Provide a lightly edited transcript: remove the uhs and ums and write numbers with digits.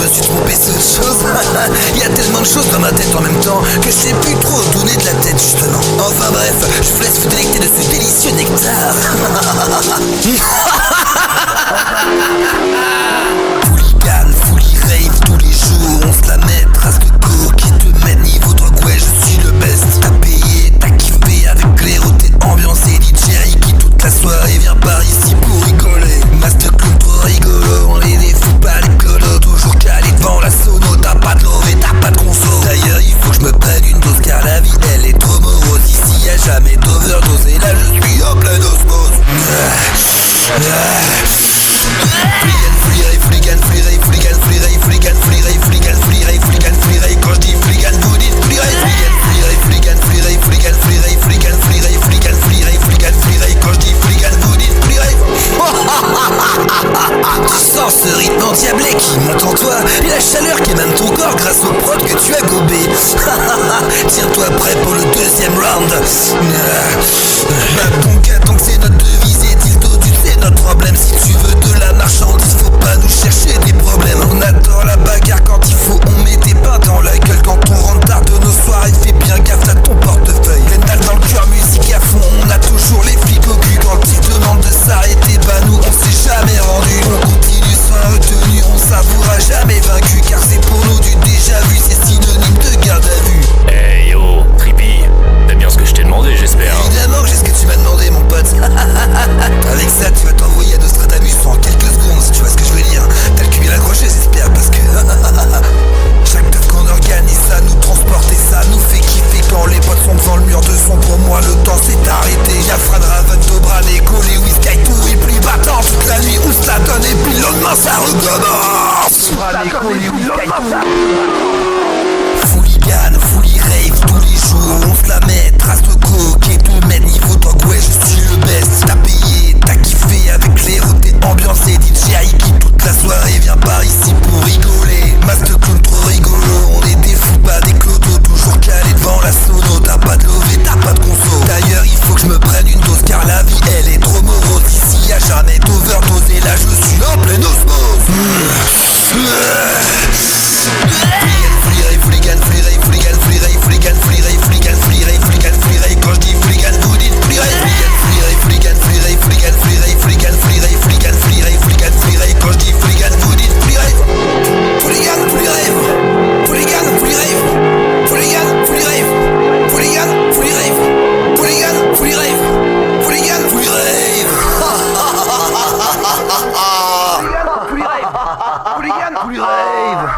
suis trompé, c'est autre chose. Y a tellement de choses dans ma tête en même temps que je sais plus trop où tourner de la tête justement. Enfin bref, je vous laisse vous délecter de ce délicieux nectar. Hooligan, fully rave, tous les jours on se la met. Trace de go qui te mène niveau drogue, ouais je suis le best. T'as payé, t'as kiffé avec les rotés ambiancés. DJ qui toute la soirée vient par ici pour rigoler. Master Clown trop rigolo, on les défoule pas les colos. Toujours calé devant la sono, t'as pas de love et t'as pas de conso. D'ailleurs il faut que je me prenne une dose car la vie elle est trop morose. Ici y a jamais d'overdose et là je suis en pleine osmose. Quand je dis fligan, vous dites fligan. Quand je dis fligan, vous dites fligan. Tu sens ce rythme endiablé qui monte en toi et la chaleur qui émane ton corps grâce au prod que tu as gobé. Tiens-toi prêt pour le deuxième round. Donc c'est notre devise et dildo du c'est notre problème. Si tu veux de la marchandise, faut pas nous chercher des problèmes. On adore la bagarre quand il faut, on met des pains dans la gueule. Quand on rentre tard de nos soirées, fais bien gaffe à ton portefeuille. Pleine dalle dans le cœur, musique à fond, on a toujours les flics au cul. Quand ils demandent de s'arrêter, bah nous on s'est jamais rendu. On continue sans retenue, on savourera jamais vaincu. Car c'est pour nous du déjà vu, c'est synonyme de garde à vue. Hey yo, Trippy, t'as bien ce que je t'ai demandé j'espère. Évidemment que j'ai ce que tu m'as demandé mon pote. Avec ça tu vas t'envoyer à Nostradamus en quelques secondes si tu vois ce que je veux dire. T'as le cul bien accroché j'espère parce que chaque teuf qu'on organise ça nous transporte et ça nous fait kiffer. Quand les potes sont devant le mur de son, pour moi le temps s'est arrêté. Y'a Fran, Raven, Dobran, Echo, Lewis, Sky, tout est plus battant. Toute la nuit où ça donne et puis le lendemain ça recommence. Hooligan, fully rave, tous les jours on se la met. Trace de coke et de mène niveau drogue, ouais je suis le best. T'as payé, t'as kiffé avec les rotés ambiancés. DJ qui toute la soirée vient par ici pour rigoler. Master Clown trop rigolo, on est des fous pas des clodos. Toujours calé devant la sono, t'as pas de love et t'as pas de conso. D'ailleurs il faut que je me prenne une dose car la vie elle est trop morose. Ici y a jamais d'overdose et là je suis en pleine osmose. Quand je dis fligan, vous dites fligan. Quand je dis fligan, vous dites fligan. Hooligan, fully rave.